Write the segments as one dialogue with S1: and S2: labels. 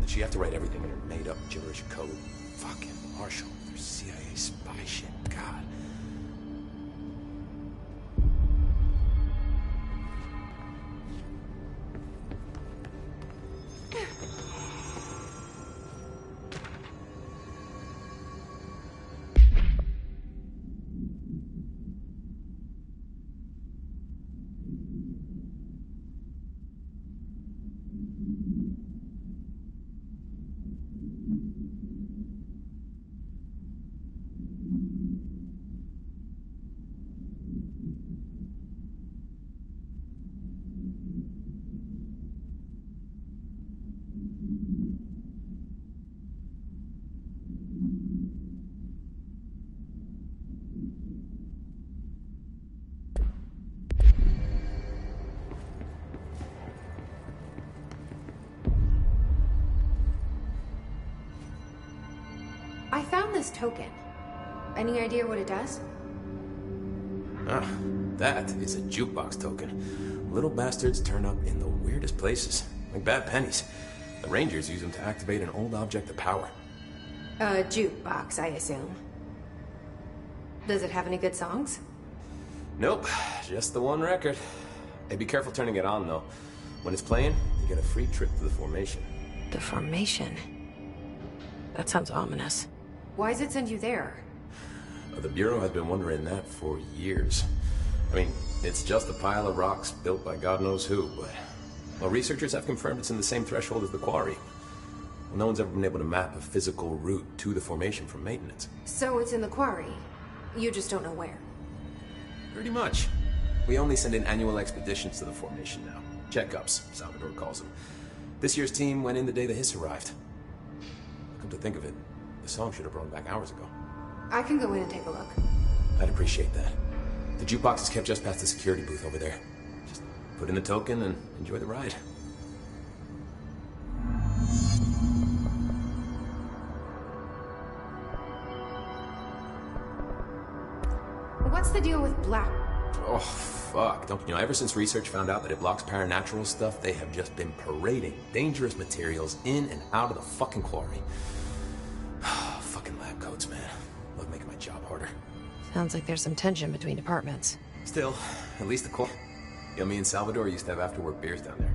S1: Did she have to write everything in her made-up gibberish code? Fucking Marshall, their CIA spy shit, God.
S2: I found this token. Any idea what it does?
S1: Ah, that is a jukebox token. Little bastards turn up in the weirdest places, like bad pennies. The Rangers use them to activate an old object of power.
S2: A jukebox, I assume. Does it have any good songs?
S1: Nope, just the one record. Hey, be careful turning it on, though. When it's playing, you get a free trip to the formation.
S2: The formation? That sounds ominous. Why does it send you there?
S1: The Bureau has been wondering that for years. I mean, it's just a pile of rocks built by God knows who, but... Well, researchers have confirmed it's in the same threshold as the quarry. Well, no one's ever been able to map a physical route to the formation from maintenance.
S2: So it's in the quarry. You just don't know where.
S1: Pretty much. We only send in annual expeditions to the formation now. Checkups, Salvador calls them. This year's team went in the day the hiss arrived. Come to think of it, the song should have brought back hours ago.
S2: I can go in and take a look.
S1: I'd appreciate that. The jukebox is kept just past the security booth over there. Just put in the token and enjoy the ride.
S2: What's the deal with black?
S1: Oh, fuck. Don't you know, ever since research found out that it blocks paranatural stuff, they have just been parading dangerous materials in and out of the fucking quarry. Fucking lab coats, man. Love making my job harder.
S2: Sounds like there's some tension between departments.
S1: Still, at least the core. You know, me and Salvador used to have after-work beers down there.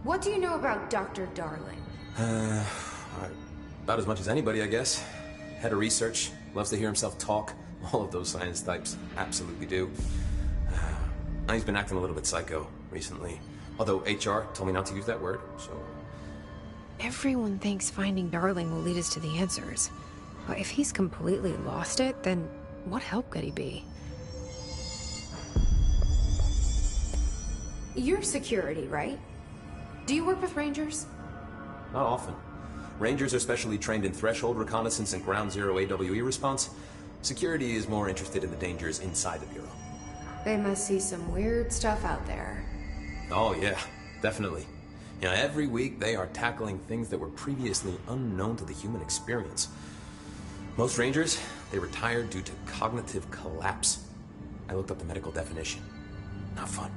S2: What do you know about Dr. Darling?
S1: About as much as anybody, I guess. Head of research, loves to hear himself talk. All of those science types absolutely do. He's been acting a little bit psycho recently. Although HR told me not to use that word, so...
S2: Everyone thinks finding Darling will lead us to the answers. But if he's completely lost it, then what help could he be? You're security, right? Do you work with Rangers?
S1: Not often. Rangers are specially trained in threshold reconnaissance and ground zero AWE response. Security is more interested in the dangers inside the Bureau.
S2: They must see some weird stuff out there.
S1: Oh yeah, definitely. You know, every week they are tackling things that were previously unknown to the human experience. Most Rangers, they retired due to cognitive collapse. I looked up the medical definition. Not fun.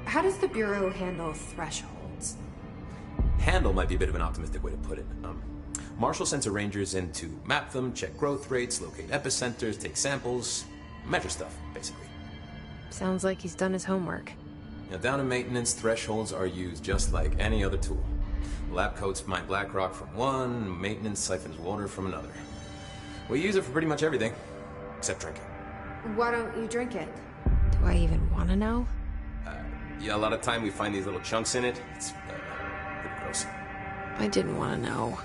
S2: How does the Bureau handle thresholds?
S1: Handle might be a bit of an optimistic way to put it. Marshall sends her rangers in to map them, check growth rates, locate epicenters, take samples, measure stuff, basically.
S2: Sounds like he's done his homework.
S1: Now, down in maintenance, thresholds are used just like any other tool. Lab coats mine black rock from one, maintenance siphons water from another. We use it for pretty much everything, except drinking.
S2: Why don't you drink it? Do I even want to know?
S1: Yeah, a lot of time we find these little chunks in it. It's pretty gross.
S2: I didn't want to know.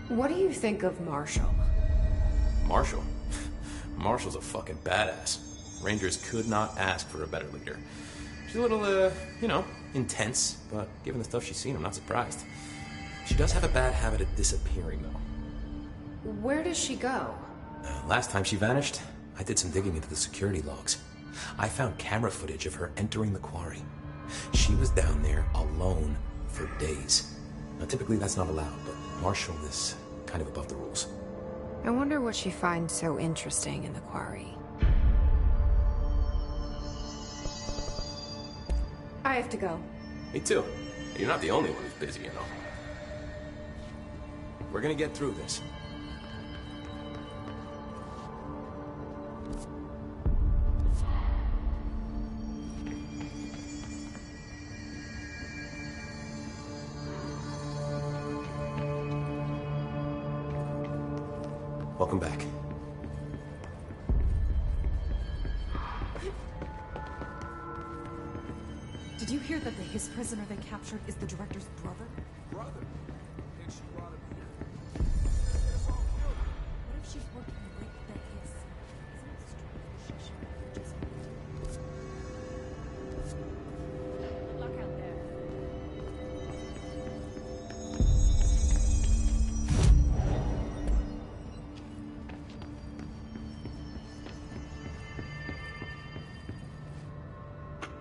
S2: What do you think of Marshall?
S1: Marshall? Marshall's a fucking badass. Rangers could not ask for a better leader. She's a little, intense, but given the stuff she's seen, I'm not surprised. She does have a bad habit of disappearing, though.
S2: Where does she go?
S1: Last time she vanished, I did some digging into the security logs. I found camera footage of her entering the quarry. She was down there alone for days. Now, typically that's not allowed, but Marshall is kind of above the rules.
S2: I wonder what she finds so interesting in the quarry. I have to go.
S1: Me too. You're not the only one who's busy, you know. We're gonna get through this. Welcome back.
S3: Did you hear that the Hiss prisoner they captured is the director's brother?
S4: Brother? Think she brought him here?
S3: What if she's working with the Hiss? Isn't it strange she should just... Good luck out there.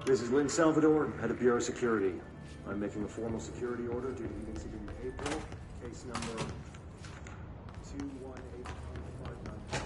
S5: This is Lynn Salvador, head of Bureau Security. I'm making a formal security order due to the incident in April, case number 21859.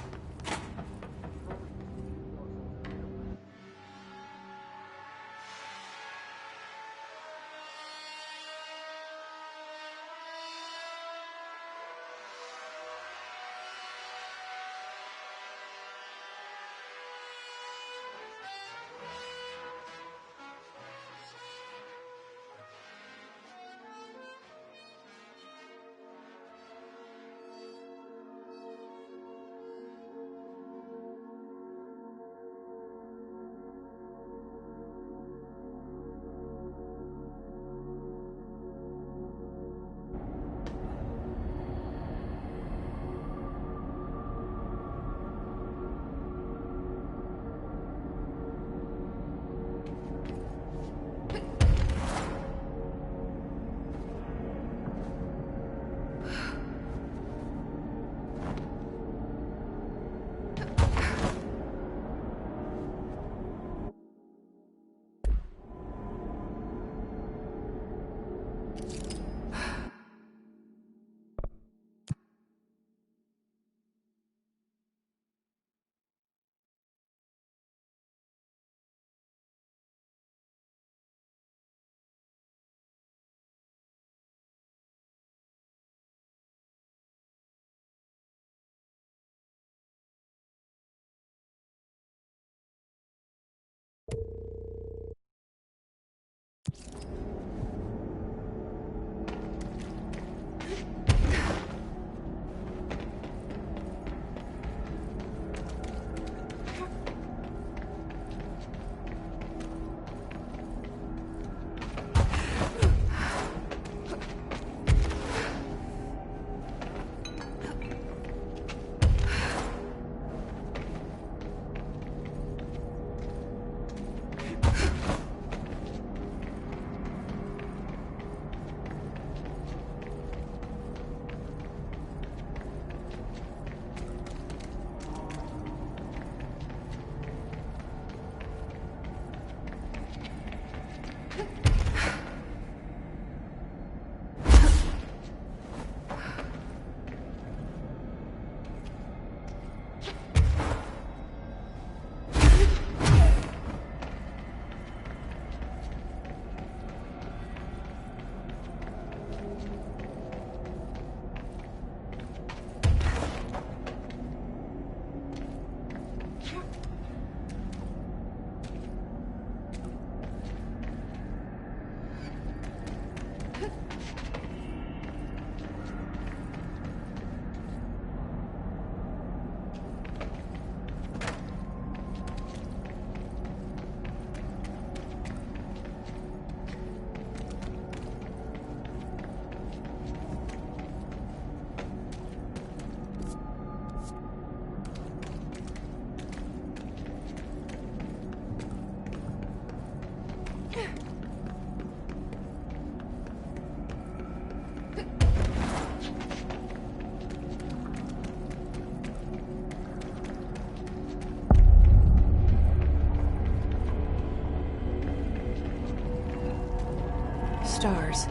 S2: Stars.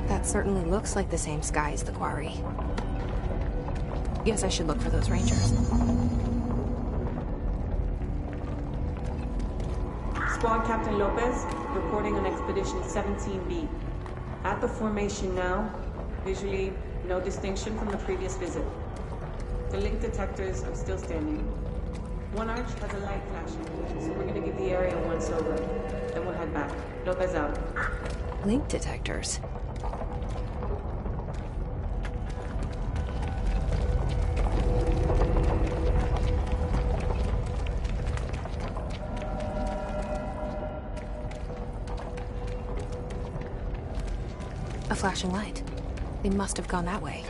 S2: That certainly looks like the same sky as the quarry. Guess I should look for those rangers.
S6: Squad Captain Lopez, reporting on Expedition 17B. At the formation now, visually, no distinction from the previous visit. The link detectors are still standing. One arch has a light flashing, so we're gonna give the area a once over. Then we'll head back. Lopez out.
S2: Link detectors. A flashing light. They must have gone that way.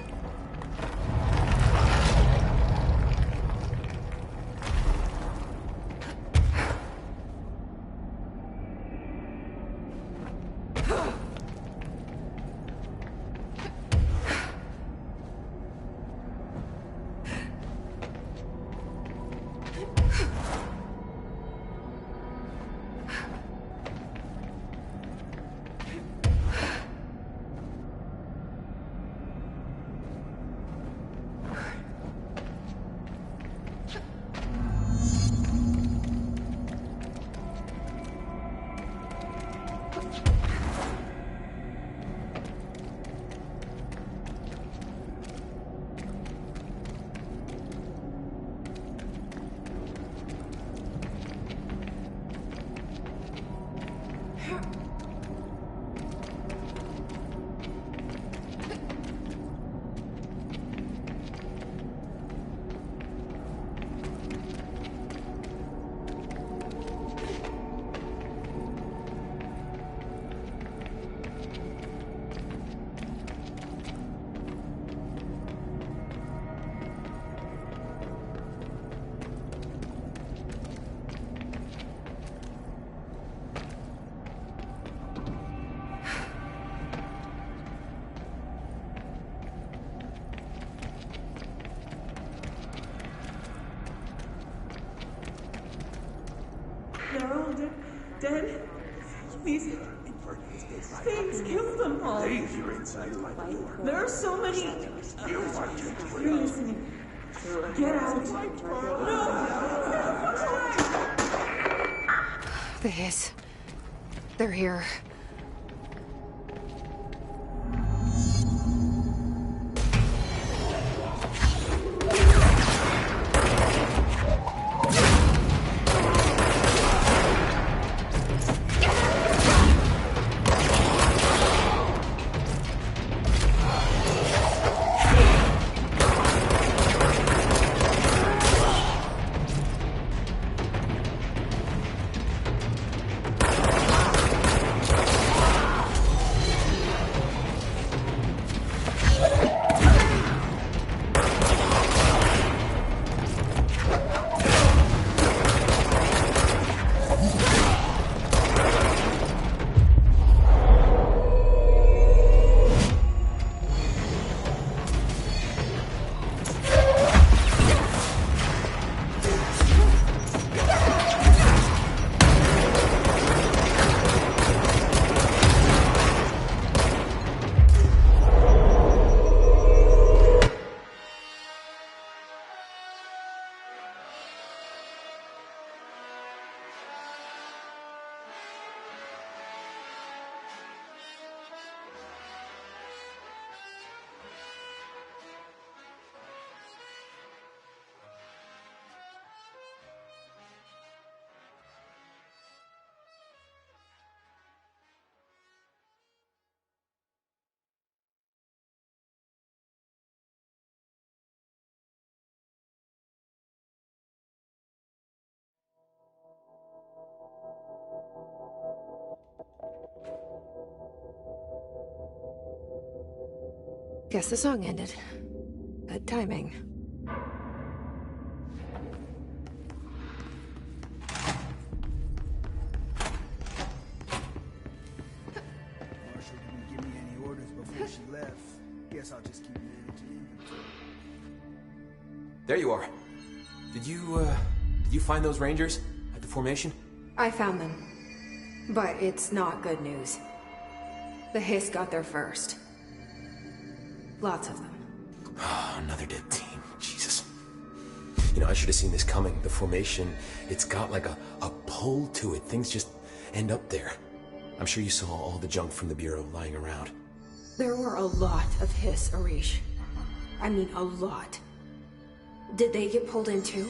S6: They're all dead. These things killed them all. There are so many. You're listening. Get out. No!
S2: They're here. Guess the song ended. Good timing.
S4: guess I'll just keep managing inventory.
S1: There you are. Did you find those Rangers at the formation?
S2: I found them. But it's not good news. The Hiss got there first. Lots of them.
S1: Oh, another dead team. Jesus. You know, I should have seen this coming. The formation, it's got like a pull to it. Things just end up there. I'm sure you saw all the junk from the Bureau lying around.
S2: There were a lot of Hiss, Arish. I mean, a lot. Did they get pulled in too?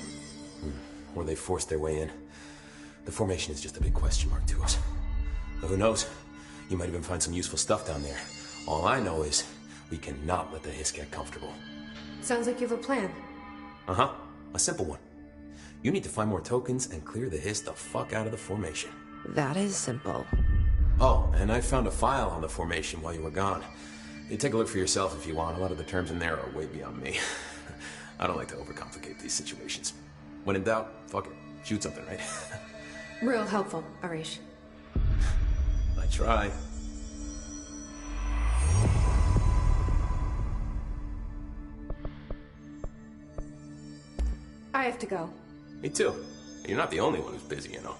S1: Or they forced their way in. The formation is just a big question mark to us. But who knows? You might even find some useful stuff down there. All I know is we cannot let the Hiss get comfortable.
S2: Sounds like you have a plan.
S1: Uh-huh. A simple one. You need to find more tokens and clear the Hiss the fuck out of the formation.
S2: That is simple.
S1: Oh, and I found a file on the formation while you were gone. You take a look for yourself if you want. A lot of the terms in there are way beyond me. I don't like to overcomplicate these situations. When in doubt, fuck it. Shoot something, right?
S2: Real helpful, Arish.
S1: I try.
S2: I have to go.
S1: Me too. You're not the only one who's busy, you know.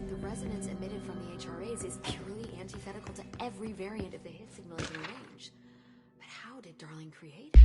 S3: The resonance emitted from the HRAs is purely antithetical to every variant of the hit signal in range. But how did Darling create it?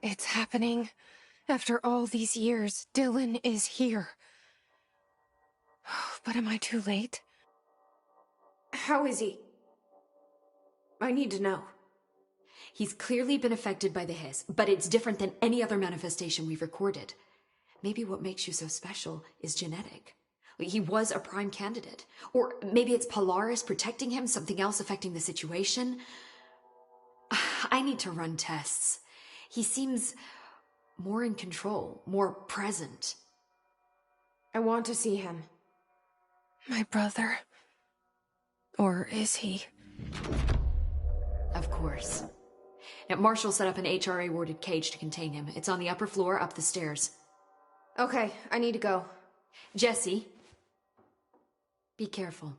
S2: It's happening. After all these years, Dylan is here. But am I too late? How is he? I need to know.
S3: He's clearly been affected by the hiss, but it's different than any other manifestation we've recorded. Maybe what makes you so special is genetic. He was a prime candidate. Or maybe it's Polaris protecting him, something else affecting the situation. I need to run tests. He seems more in control, more present.
S2: I want to see him. My brother. Or is he?
S3: Of course. Now, Marshall set up an HRA-warded cage to contain him. It's on the upper floor, up the stairs.
S2: Okay, I need to go.
S3: Jesse, be careful.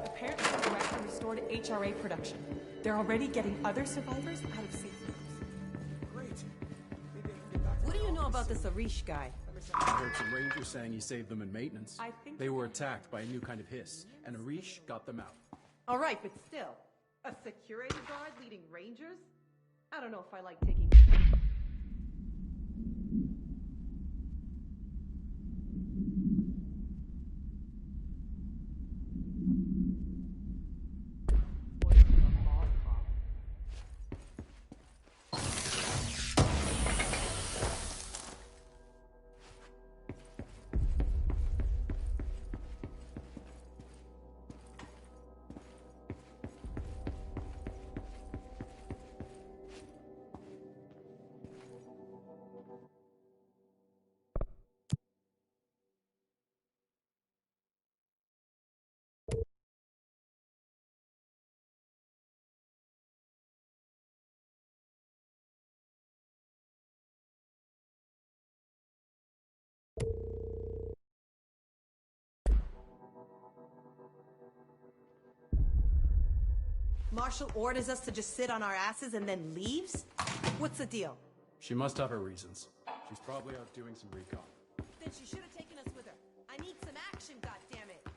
S6: Apparently, the director restored HRA production. They're already getting other survivors out of safe rooms.
S4: Great. Maybe I can get back to
S7: What do
S4: my
S7: you know
S4: office.
S7: about this Arish guy?
S8: I heard some rangers saying he saved them in maintenance.
S6: I think
S8: They were attacked by a new kind of hiss, and Arish got them out.
S7: All right, but still, a security guard leading rangers? I don't know if I like taking... Marshall orders us to just sit on our asses and then leaves? What's the deal?
S8: She must have her reasons. She's probably out doing some recon.
S7: Then she should have taken us with her. I need some action, goddammit.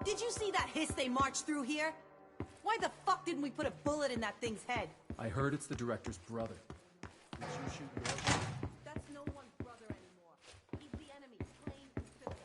S7: Did you see that hiss they marched through here? Why the fuck didn't we put a bullet in that thing's head?
S8: I heard it's the director's brother. Did you shoot yours?
S7: That's no one's brother anymore. He's the enemy, plain and simple.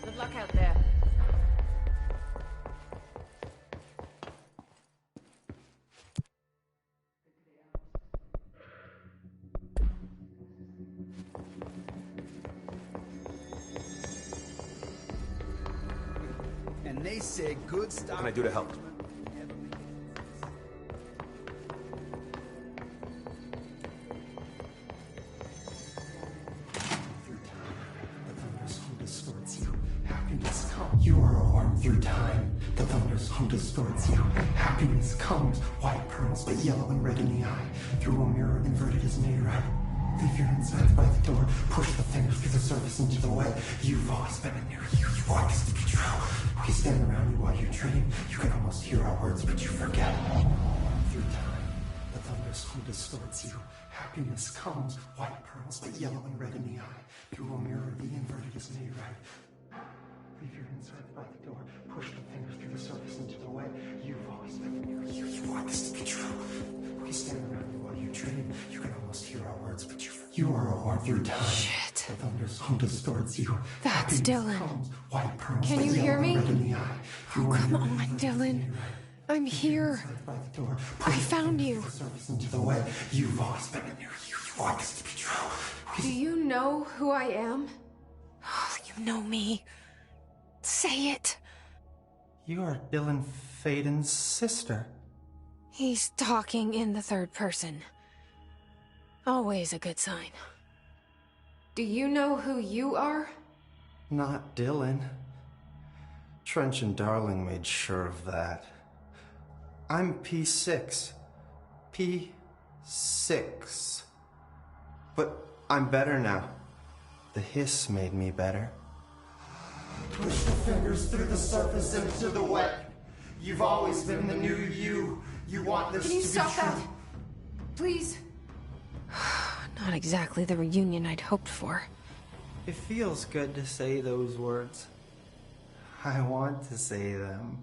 S7: Good luck out there.
S9: And they say good stuff.
S1: What can I do to help?
S10: Distorts you. Happiness comes. You are a worm through time. The thunder's hum distorts you. Happiness comes. White pearls, but yellow and red in the eye. Through a mirror, inverted is made right. Leave your insides by the door. Push the fingers through the surface into the way. You've always been in there. You want this to be true. We stand around you while you dream. You can almost hear our words, but you forget. Through time, the thunder's hum distorts you. Happiness comes. White pearls, but yellow and red in the eye. Through a mirror, the inverted is made right. Leave your insides by the door. Push the fingers through the surface into the way. You've always been near you. You want this to be true. We stand around you while you dream. You can almost hear our words, but you are a war through time.
S2: Shit.
S10: The thunder's hum distorts you.
S2: That's Dylan.
S10: Comes. White pearls,
S2: Can
S10: but
S2: you
S10: yellow
S2: hear me?
S10: and red in the eye.
S2: Oh, come on, Dylan. I'm here. I found you.
S10: Into the way. You've always been in there. You want this to be true.
S2: Do you know who I am? Oh, you know me. Say it.
S10: You are Dylan Faden's sister.
S2: He's talking in the third person. Always a good sign. Do you know who you are?
S10: Not Dylan. Trench and Darling made sure of that. I'm P6. P6. But I'm better now. The hiss made me better. Push the fingers through the surface into the wet. You've always been the new you. You want this to be true.
S2: Can you stop that? Please? Not exactly the reunion I'd hoped for.
S10: It feels good to say those words. I want to say them.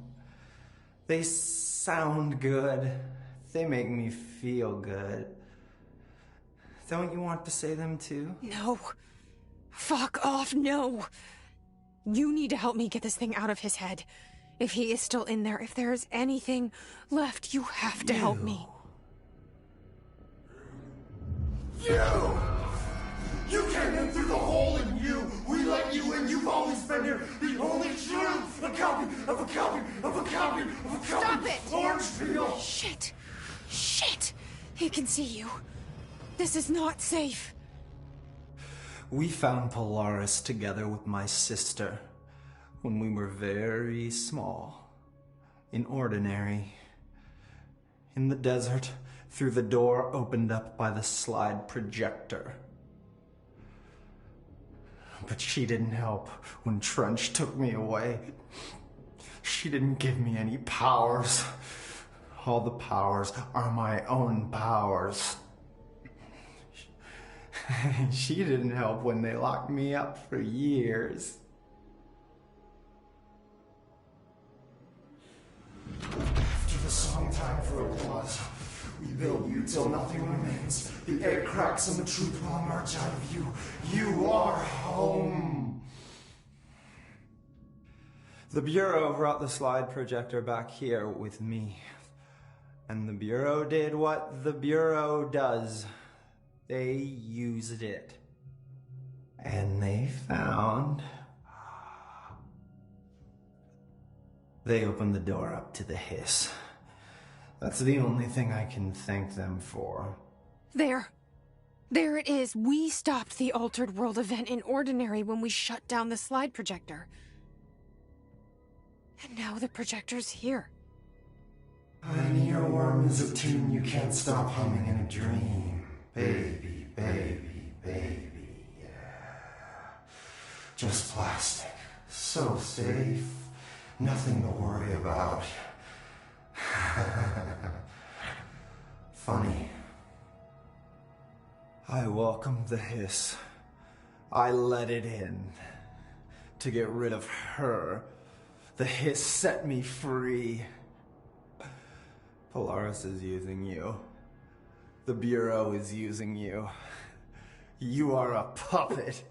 S10: They sound good. They make me feel good. Don't you want to say them too?
S2: No. Fuck off, no. You need to help me get this thing out of his head. If he is still in there, if there is anything left, you have to help me.
S10: You came in through the hole in you. We let you in. You've always been here. The only truth. A copy of a copy of a copy of a copy.
S2: Stop it!
S10: Orange peel.
S2: Shit. Shit. He can see you. This is not safe.
S10: We found Polaris together with my sister when we were very small, in Ordinary, in the desert, through the door opened up by the slide projector. But she didn't help when Trench took me away. She didn't give me any powers. All the powers are my own powers. She didn't help when they locked me up for years. After the song time for applause, we build you till nothing remains. The air cracks and the truth will emerge out of you. You are home. The Bureau brought the slide projector back here with me. And the Bureau did what the Bureau does. They used it. And they found... They opened the door up to the hiss. That's the only thing I can thank them for.
S2: There. There it is. We stopped the Altered World event in Ordinary when we shut down the slide projector. And now the projector's here.
S10: An earworm is a tune you can't stop humming in a dream. Baby, baby, baby, yeah. Just plastic. So safe. Nothing to worry about. Funny. I welcomed the hiss. I let it in. To get rid of her. The hiss set me free. Polaris is using you. The Bureau is using you. You are a puppet.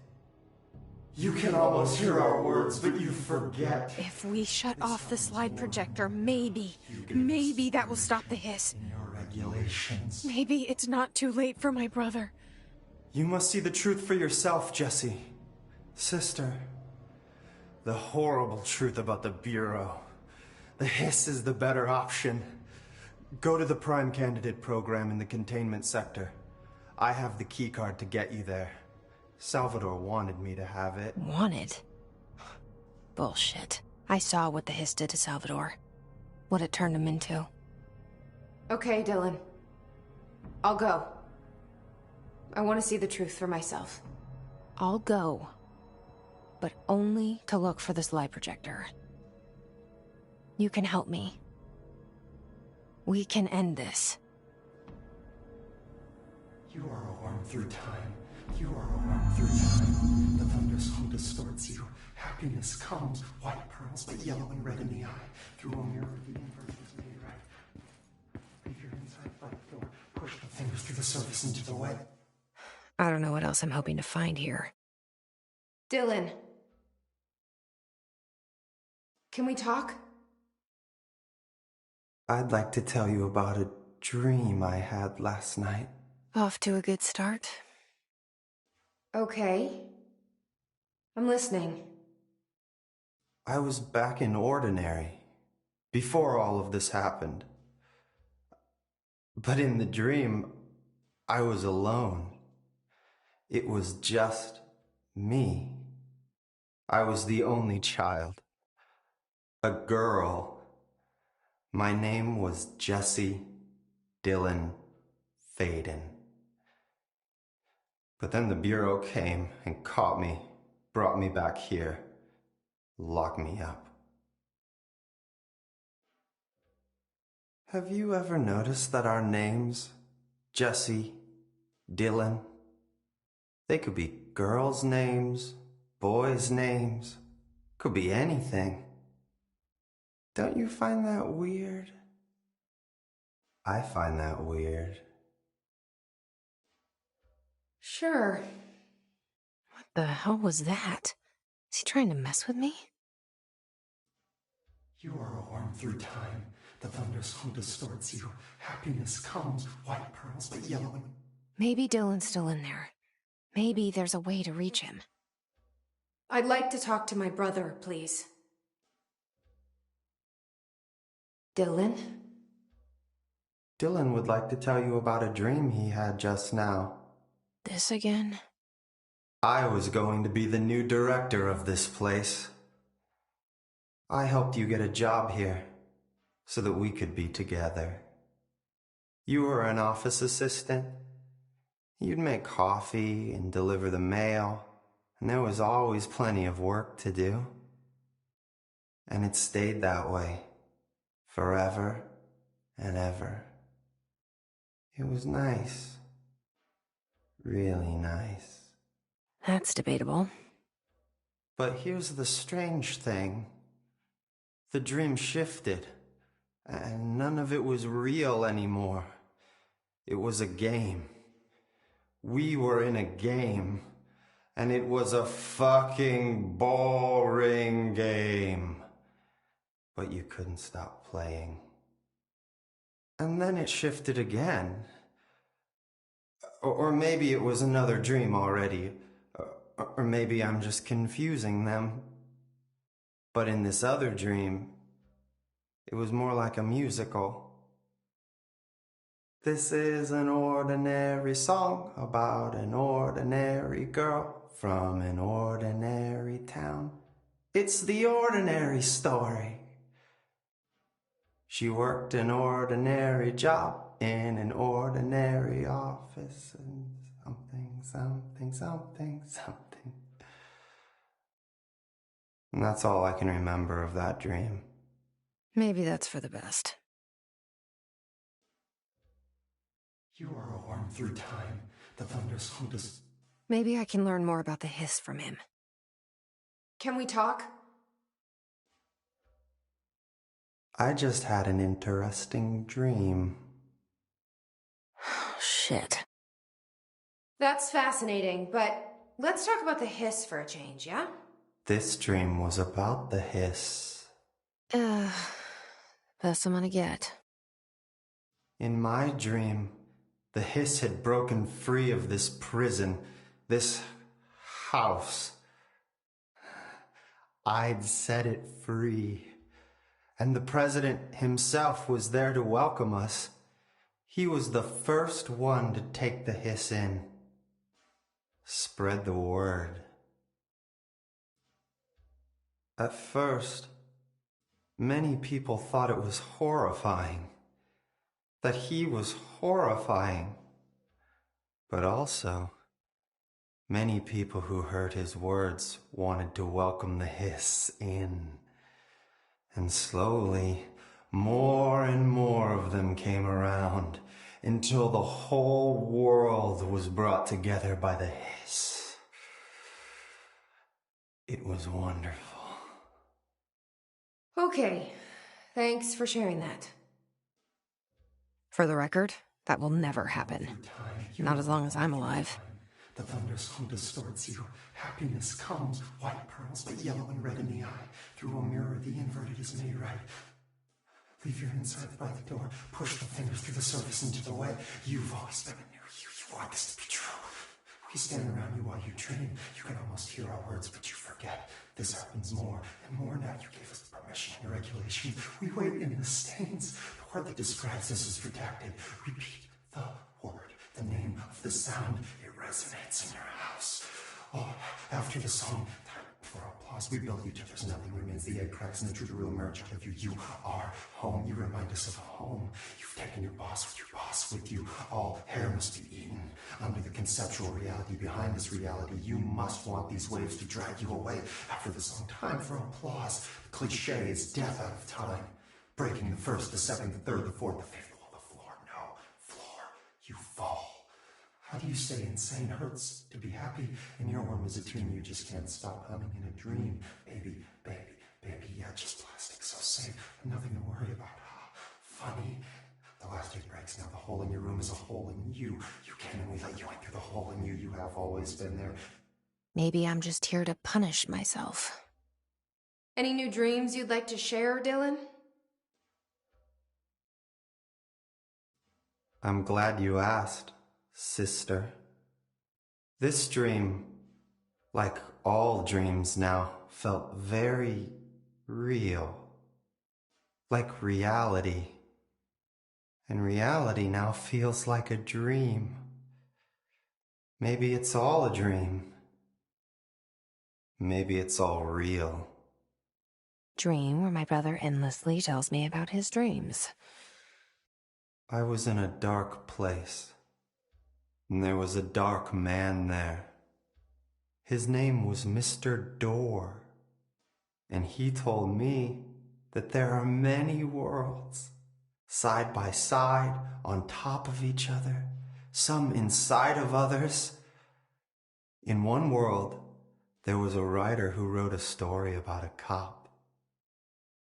S10: You can almost hear our words, but you forget.
S2: If we shut off the slide projector, maybe that will stop the hiss.
S10: In your regulations.
S2: Maybe it's not too late for my brother.
S10: You must see the truth for yourself, Jessie. Sister. The horrible truth about the Bureau. The hiss is the better option. Go to the Prime Candidate program in the containment sector. I have the keycard to get you there. Salvador wanted me to have it.
S2: Wanted? Bullshit. I saw what the hiss did to Salvador. What it turned him into.
S3: Okay, Dylan. I'll go. I want to see the truth for myself.
S2: I'll go. But only to look for this lie projector. You can help me. We can end this.
S10: You are a worm through time. You are a worm through time. The thunder's hum distorts you. Happiness comes, white pearls, but yellow and red in the eye. Through a mirror, the inverse is made right. Leave your inside light door. Push the fingers through the surface into the wet.
S2: I don't know what else I'm hoping to find here.
S3: Dylan. Can we talk?
S10: I'd like to tell you about a dream I had last night.
S2: Off to a good start.
S3: Okay. I'm listening.
S10: I was back in Ordinary, before all of this happened. But in the dream, I was alone. It was just me. I was the only child. A girl. My name was Jesse Dylan Faden. But then the Bureau came and caught me, brought me back here, locked me up. Have you ever noticed that our names, Jesse, Dylan, they could be girls' names, boys' names, could be anything. Don't you find that weird? I find that weird.
S3: Sure.
S2: What the hell was that? Is he trying to mess with me?
S10: You are a worm through time. The thunder's hum distorts you. Happiness comes, white pearls, but yellow and...
S2: Maybe Dylan's still in there. Maybe there's a way to reach him.
S3: I'd like to talk to my brother, please. Dylan?
S10: Dylan would like to tell you about a dream he had just now.
S2: This again?
S10: I was going to be the new director of this place. I helped you get a job here, so that we could be together. You were an office assistant. You'd make coffee and deliver the mail, and there was always plenty of work to do. And it stayed that way, forever and ever. It was nice. Really nice.
S2: That's debatable.
S10: But here's the strange thing. The dream shifted, and none of it was real anymore. It was a game. We were in a game, and it was a fucking boring game. But you couldn't stop playing. And then it shifted again. Or maybe it was another dream already. Or maybe I'm just confusing them. But in this other dream, it was more like a musical. This is an ordinary song about an ordinary girl from an ordinary town. It's the ordinary story. She worked an ordinary job in an ordinary office and something. And that's all I can remember of that dream.
S2: Maybe that's for the best.
S10: You are a worm through time. The thunder's hum us.
S2: Maybe I can learn more about the hiss from him.
S3: Can we talk?
S10: I just had an interesting dream.
S2: Shit.
S3: That's fascinating, but let's talk about the hiss for a change, yeah?
S10: This dream was about the hiss.
S2: Best I'm gonna get.
S10: In my dream, the hiss had broken free of this prison, this house. I'd set it free. And the president himself was there to welcome us. He was the first one to take the hiss in. Spread the word. At first, many people thought it was horrifying. That he was horrifying. But also, many people who heard his words wanted to welcome the hiss in. And slowly, more and more of them came around until the whole world was brought together by the hiss. It was wonderful.
S2: Okay, thanks for sharing that. For the record, that will never happen. Not as long as I'm alive.
S10: The thunder's hum distorts you. Happiness comes, white pearls, but yellow and red in the eye. Through a mirror, the inverted is made right. Leave your inside by the door. Push the fingers through the surface into the way. You've always been a new you. You want this to be true. We stand around you while you dream. You can almost hear our words, but you forget. This happens more and more now. You gave us the permission and regulation. We wait in the stains. The word that describes this is redacted. Repeat the word, the name of the sound. It resonates in your house. Oh, after the song, time for applause. We build you till there's nothing remains. The egg cracks and the truth will emerge out of you. You are home. You remind us of home. You've taken your boss with you. All hair must be eaten. Under the conceptual reality behind this reality, you must want these waves to drag you away. After the song, time for applause. The cliche is death out of time. Breaking the first, the second, the third, the fourth, the fifth wall, the floor. No, floor. You fall. How do you say insane hurts to be happy? In your worm is a tune you just can't stop humming in a dream. Baby, baby, baby, yeah, just plastic, so safe. Nothing to worry about. Funny. The last egg breaks now. The hole in your room is a hole in you. You came and we let you in through the hole in you. You have always been there.
S2: Maybe I'm just here to punish myself. Any new dreams you'd like to share, Dylan?
S10: I'm glad you asked, sister. This dream, like all dreams now, felt very real. Like reality. And reality now feels like a dream. Maybe it's all a dream. Maybe it's all real.
S2: Dream where my brother endlessly tells me about his dreams.
S10: I was in a dark place, and there was a dark man there. His name was Mr. Door, and he told me that there are many worlds, side by side, on top of each other, some inside of others. In one world, there was a writer who wrote a story about a cop.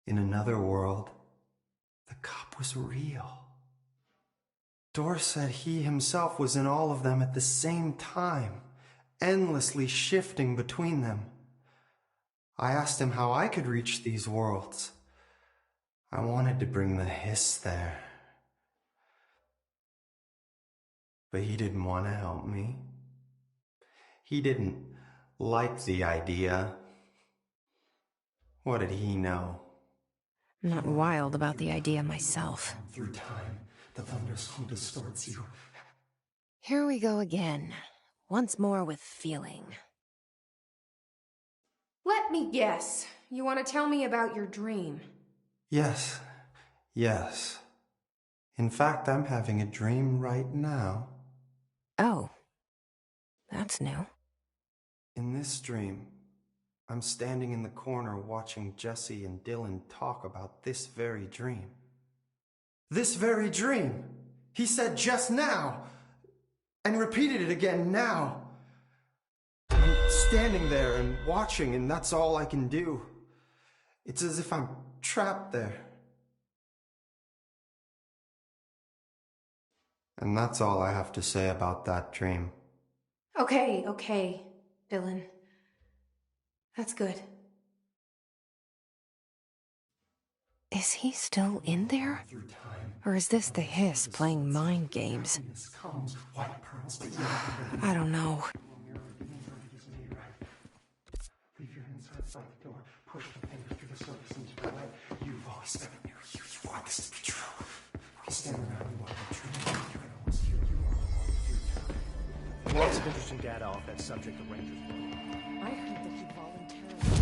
S10: In another world, the cop was real. Door said he himself was in all of them at the same time, endlessly shifting between them. I asked him how I could reach these worlds. I wanted to bring the hiss there. But he didn't want to help me. He didn't like the idea. What did he know?
S2: I'm not wild about the idea myself.
S10: Through time, the thunder's hum distorts you.
S2: Here we go again. Once more with feeling. Let me guess. You want to tell me about your dream?
S10: Yes. In fact, I'm having a dream right now.
S2: Oh. That's new.
S10: In this dream, I'm standing in the corner watching Jesse and Dylan talk about this very dream. This very dream! He said just now! And repeated it again now! I'm standing there and watching, and that's all I can do. It's as if I'm trapped there. And that's all I have to say about that dream.
S2: Okay, Dylan. That's good. Is he still in there? Or is this the hiss playing mind games? I don't know.
S10: find the door, push the finger through the surface into the light. You've always spent it near you. You want this to be true. You stand around and watch the truth. You can almost hear you all through time.
S8: Lots of interesting data off that subject the Rangers wrote.
S7: I heard that he voluntarily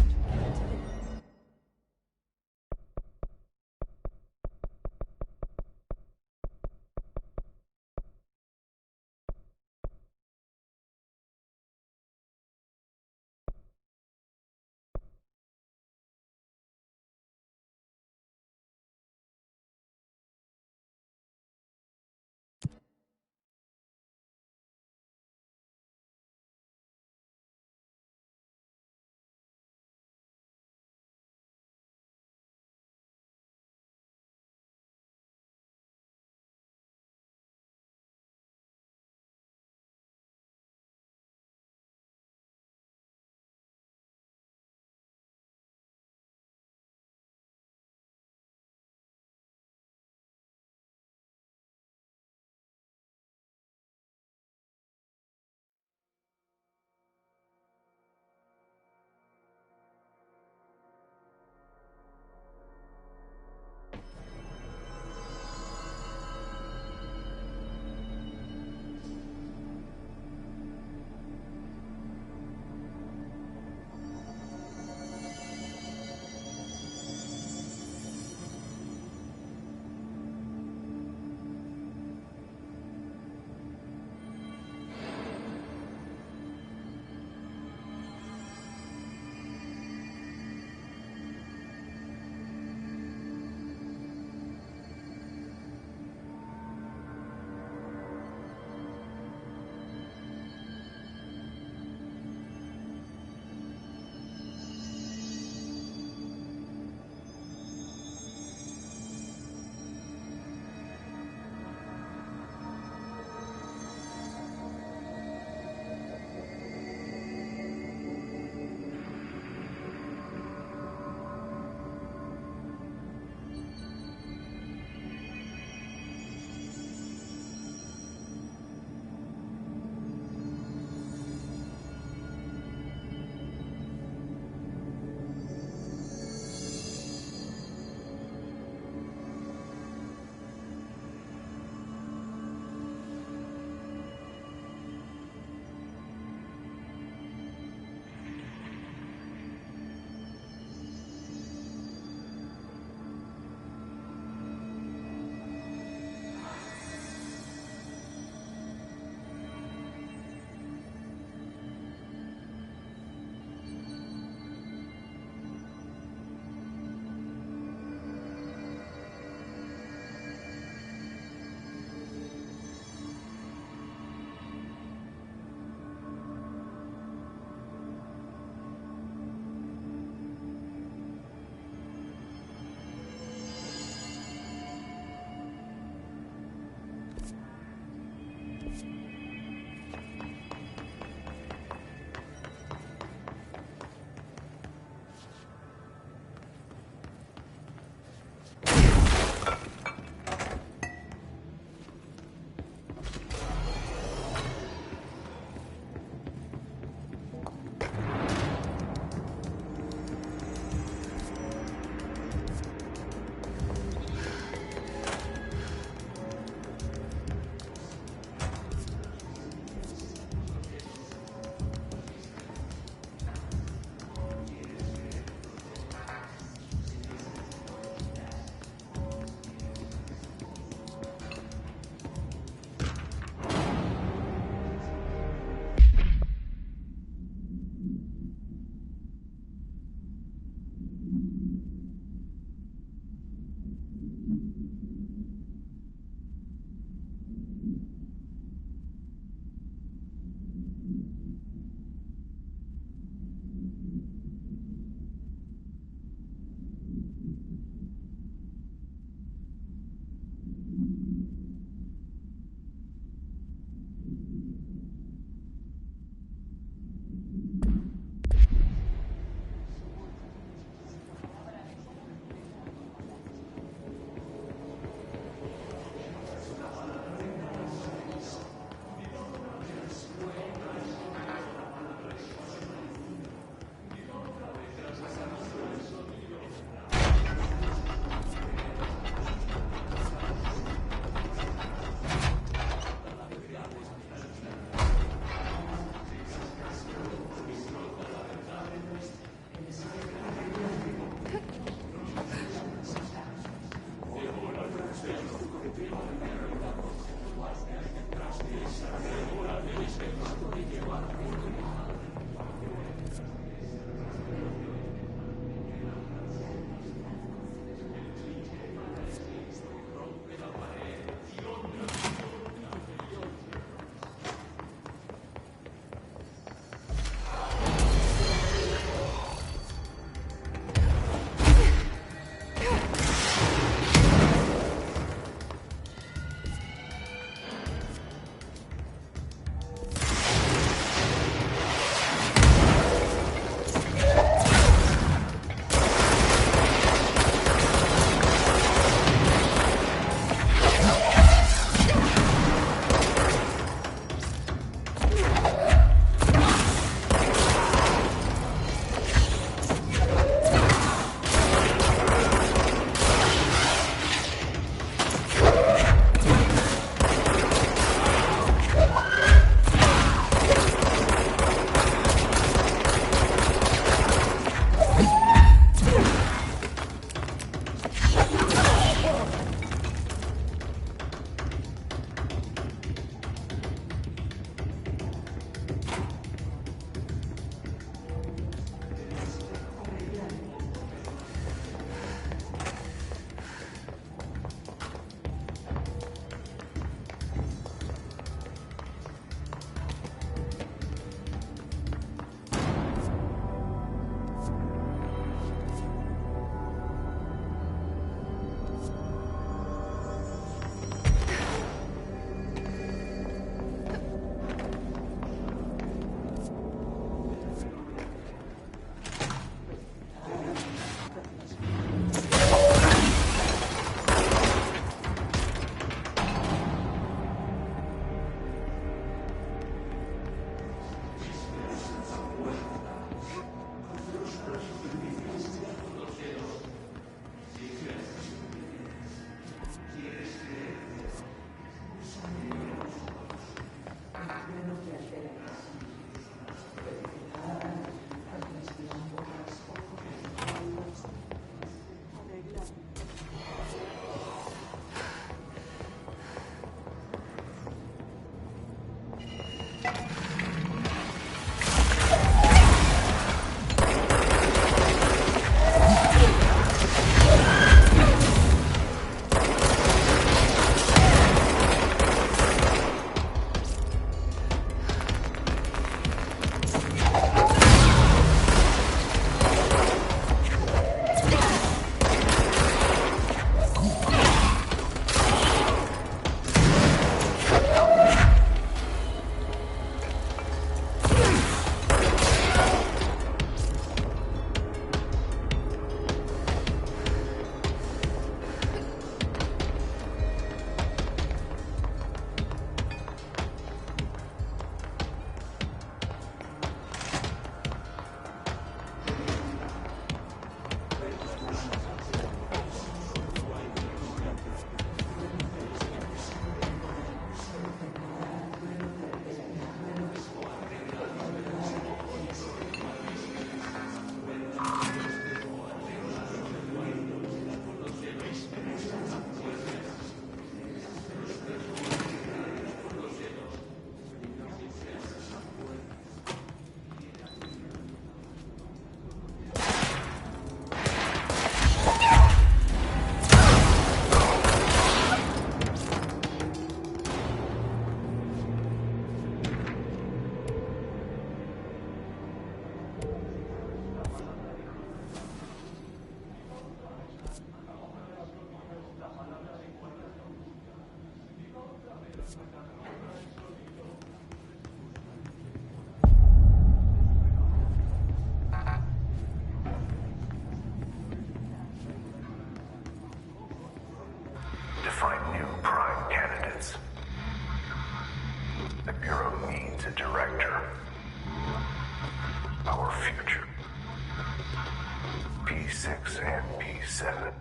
S9: P6 and P7.